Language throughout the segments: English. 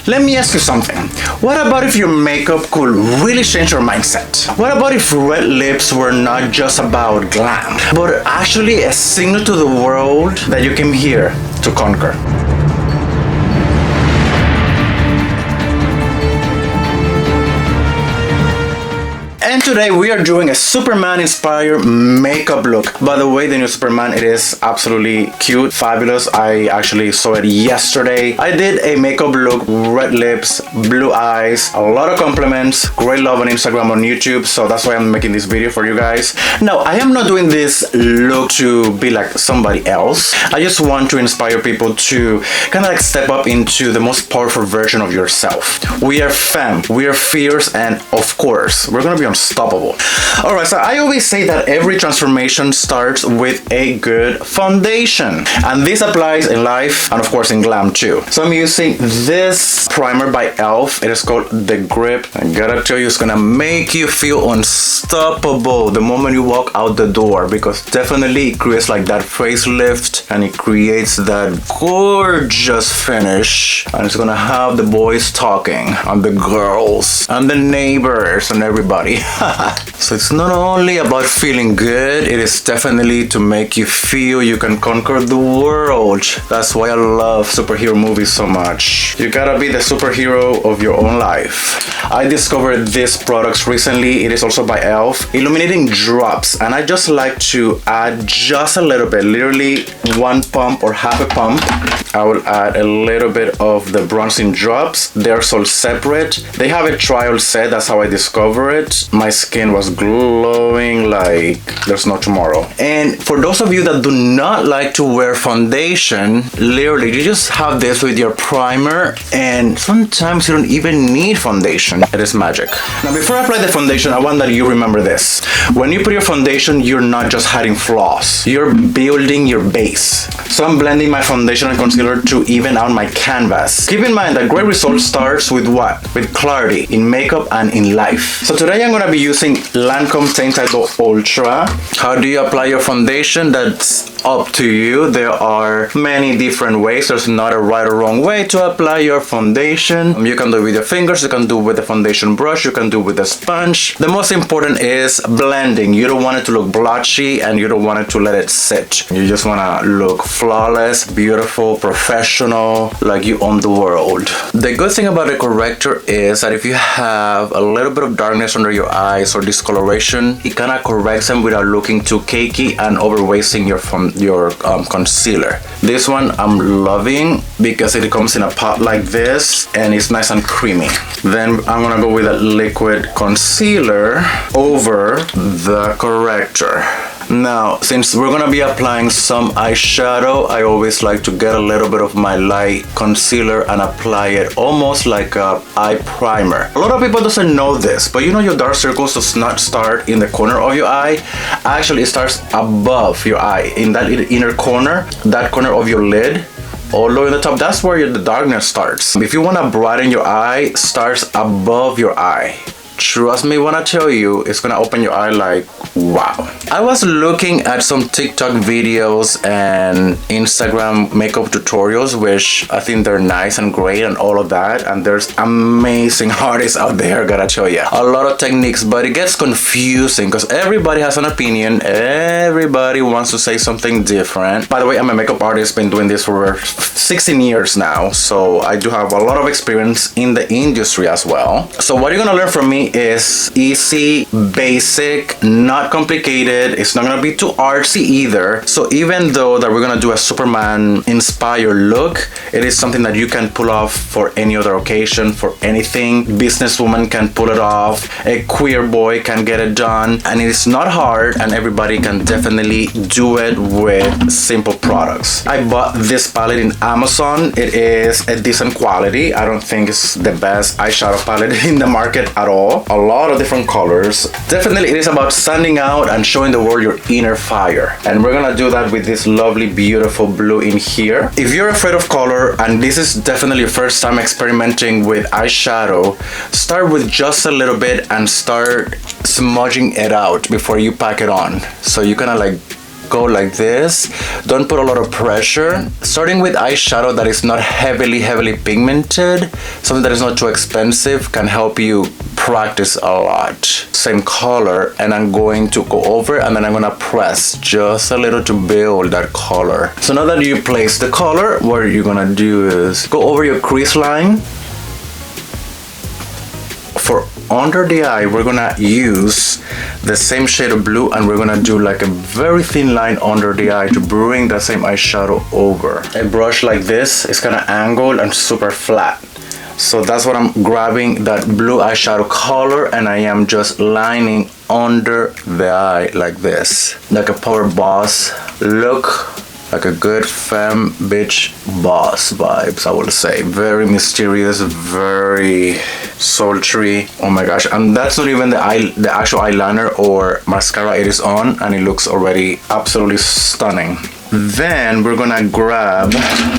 Let me ask you something. What about if your makeup could really change your mindset? What about if red lips were not just about glam, but actually a signal to the world that you came here to conquer? And today we are doing a Superman inspired makeup look. By the way, the new Superman, it is absolutely cute, fabulous. I actually saw it yesterday. I did a makeup look, red lips, blue eyes, a lot of compliments, great love on Instagram, on YouTube. So that's why I'm making this video for you guys. Now, I am not doing this look to be like somebody else. I just want to inspire people to kind of like step up into the most powerful version of yourself. We are femme, we are fierce, and of course, we're gonna be unstoppable. Alright, so I always say that every transformation starts with a good foundation. And this applies in life and of course in glam too. So I'm using this primer by e.l.f. It is called The Grip. I gotta tell you, it's gonna make you feel unstoppable the moment you walk out the door, because definitely it creates like that facelift and it creates that gorgeous finish. And it's gonna have the boys talking and the girls and the neighbors and everybody. So it's not only about feeling good, it is definitely to make you feel you can conquer the world. That's why I love superhero movies so much. You gotta be the superhero of your own life. I discovered these products recently. It is also by e.l.f. Illuminating drops, and I just like to add just a little bit, literally one pump or half a pump. I will add a little bit of the bronzing drops. They're sold separate. They have a trial set, that's how I discovered it. My skin was glowing like there's no tomorrow. And for those of you that do not like to wear foundation, literally you just have this with your primer, and sometimes you don't even need foundation. It is magic. Now before I apply the foundation, I want that you remember this. When you put your foundation, you're not just hiding flaws, you're building your base. So I'm blending my foundation and concealer to even out my canvas. Keep in mind that great result starts with what? With clarity in makeup and in life. So today I'm going to be using Lancome Teint Idol Ultra. How do you apply your foundation? That's up to you. There are many different ways. There's not a right or wrong way to apply your foundation. You can do it with your fingers, you can do it with a foundation brush, you can do it with a sponge. The most important is blending. You don't want it to look blotchy and you don't want it to let it sit. You just want to look flawless, beautiful, professional, like you own the world. The good thing about a corrector is that if you have a little bit of darkness under your eyes or discoloration, it kind of corrects them without looking too cakey and overwasting your concealer. This one I'm loving because it comes in a pot like this and it's nice and creamy. Then I'm gonna go with a liquid concealer over the corrector. Now, since we're gonna be applying some eyeshadow, I always like to get a little bit of my light concealer and apply it almost like a eye primer. A lot of people doesn't know this, but you know your dark circles does not start in the corner of your eye. Actually, it starts above your eye, in that inner corner, that corner of your lid. All the way in the top, that's where the darkness starts. If you wanna brighten your eye, starts above your eye. Trust me when I tell you, it's gonna open your eye like wow. I was looking at some TikTok videos and Instagram makeup tutorials, which I think they're nice and great and all of that, and there's amazing artists out there, gotta tell you. A lot of techniques, but it gets confusing because everybody has an opinion, everybody wants to say something different. By the way, I'm a makeup artist, been doing this for 16 years now, so I do have a lot of experience in the industry as well. So what you're gonna learn from me is easy, basic, not complicated. It's not gonna be too artsy either. So even though that we're gonna do a Superman inspired look, it is something that you can pull off for any other occasion, for anything. Businesswoman can pull it off, a queer boy can get it done, and it is not hard, and everybody can definitely do it with simple products. I bought this palette in Amazon. It is a decent quality. I don't think it's the best eyeshadow palette in the market at all. A lot of different colors. Definitely it is about standing out and showing the world your inner fire, and we're gonna do that with this lovely beautiful blue in here. If you're afraid of color and this is definitely your first time experimenting with eyeshadow, start with just a little bit and start smudging it out before you pack it on, so you kind of like go like this. Don't put a lot of pressure. Starting with eyeshadow that is not heavily pigmented, something that is not too expensive, can help you practice a lot. Same color, and I'm going to go over and then I'm gonna press just a little to build that color. So now that you place the color, what you're gonna do is go over your crease line. For under the eye, we're gonna use the same shade of blue, and we're gonna do like a very thin line under the eye to bring that same eyeshadow over. A brush like this is kind of angled and super flat. So that's what I'm grabbing, that blue eyeshadow color, and I am just lining under the eye like this. Like a power boss look. Like a good femme bitch boss vibes, I will say. Very mysterious, very sultry. Oh my gosh. And that's not even the actual eyeliner or mascara it is on, and it looks already absolutely stunning. Then we're gonna grab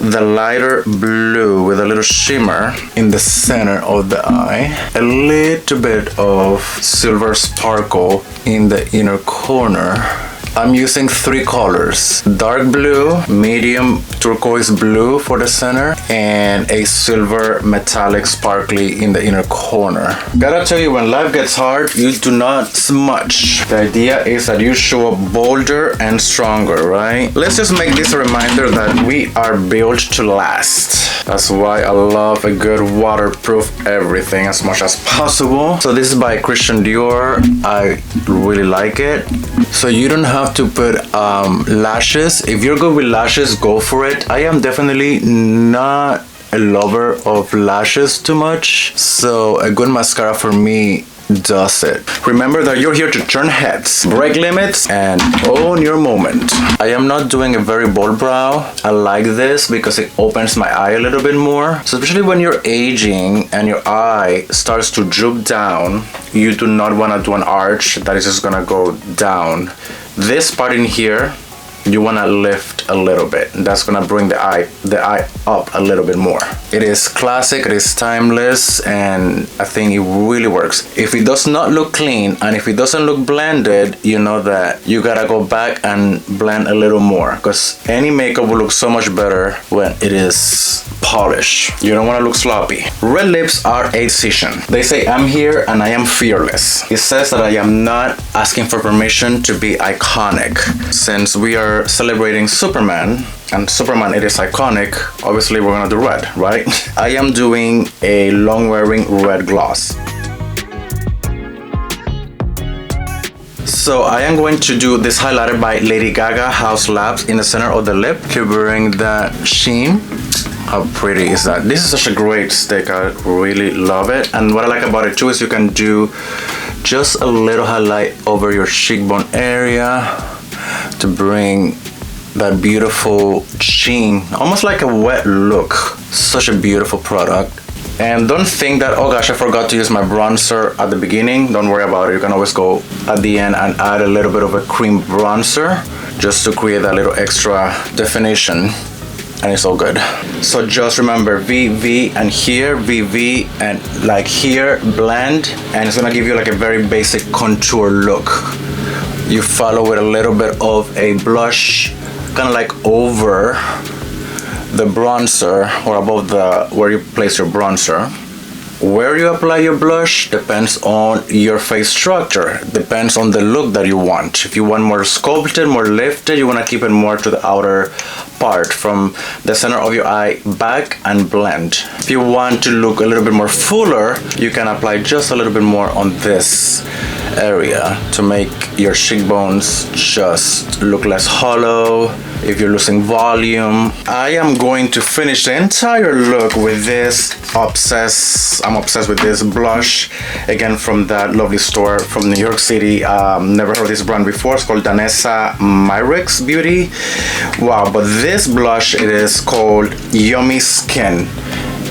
the lighter blue with a little shimmer in the center of the eye. A little bit of silver sparkle in the inner corner. I'm using 3 colors: dark blue, medium turquoise blue for the center, and a silver metallic sparkly in the inner corner. Gotta tell you, when life gets hard, you do not smudge. The idea is that you show up bolder and stronger, right? Let's just make this a reminder that we are built to last. That's why I love a good waterproof everything as much as possible. So this is by Christian Dior. I really like it. So you don't have to put lashes. If you're good with lashes, go for it. I am definitely not a lover of lashes too much, so a good mascara for me does it. Remember that you're here to turn heads, break limits, and own your moment. I am not doing a very bold brow. I like this because it opens my eye a little bit more. So especially when you're aging and your eye starts to droop down, you do not want to do an arch that is just gonna go down. This part in here, you want to lift a little bit. That's gonna bring the eye up a little bit more. It is classic, it is timeless, and I think it really works. If it does not look clean and if it doesn't look blended, you know that you gotta go back and blend a little more, because any makeup will look so much better when it is polished. You don't want to look sloppy. Red lips are a decision. They say I'm here and I am fearless. It says that I am not asking for permission to be iconic. Since we are celebrating Superman, and Superman, it is iconic, obviously we're gonna do red, right? I am doing a long wearing red gloss. So I am going to do this highlighter by Lady Gaga House Labs in the center of the lip to bring that sheen. How pretty is that? This is such a great stick. I really love it. And what I like about it too is you can do just a little highlight over your cheekbone area to bring that beautiful sheen, almost like a wet look. Such a beautiful product. And don't think that, oh gosh, I forgot to use my bronzer at the beginning. Don't worry about it. You can always go at the end and add a little bit of a cream bronzer just to create that little extra definition, and it's all good. So just remember VV and here, VV and like here, blend, and it's gonna give you like a very basic contour look. You follow with a little bit of a blush, kind of like over the bronzer or above the where you place your bronzer. Where you apply your blush depends on your face structure, depends on the look that you want. If you want more sculpted, more lifted, you want to keep it more to the outer part from the center of your eye back and blend. If you want to look a little bit more fuller, you can apply just a little bit more on this area to make your cheekbones just look less hollow. If you're losing volume, I am going to finish the entire look with this I'm obsessed with this blush, again from that lovely store from New York City. Never heard of this brand before. It's called Danessa Myricks Beauty. Wow, but this blush, it is called Yummy Skin.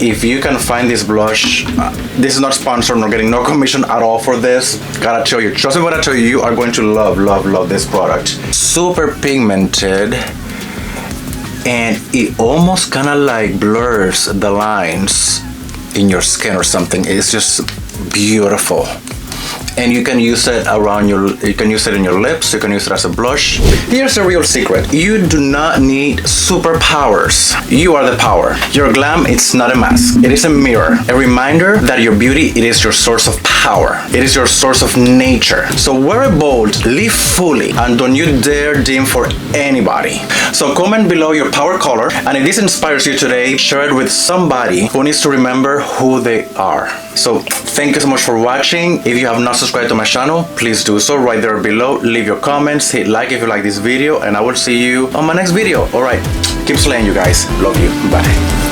If you can find this blush, this is not sponsored, I'm not getting no commission at all for this. Gotta tell you, trust me when I tell you, you are going to love this product. Super pigmented, and it almost kind of like blurs the lines in your skin or something. It's just beautiful. and you can use it around you can use it in your lips, you can use it as a blush. Here's the real secret. You do not need superpowers. You are the power. Your glam, it's not a mask. It is a mirror. A reminder that your beauty, it is your source of power. It is your source of nature. So wear it bold, live fully, and don't you dare dim for anybody. So comment below your power color, and if this inspires you today, share it with somebody who needs to remember who they are. So thank you so much for watching. If you have not subscribed to my channel, please do so right there below. Leave your comments, hit like if you like this video, and I will see you on my next video. All right, keep slaying, you guys. Love you. Bye.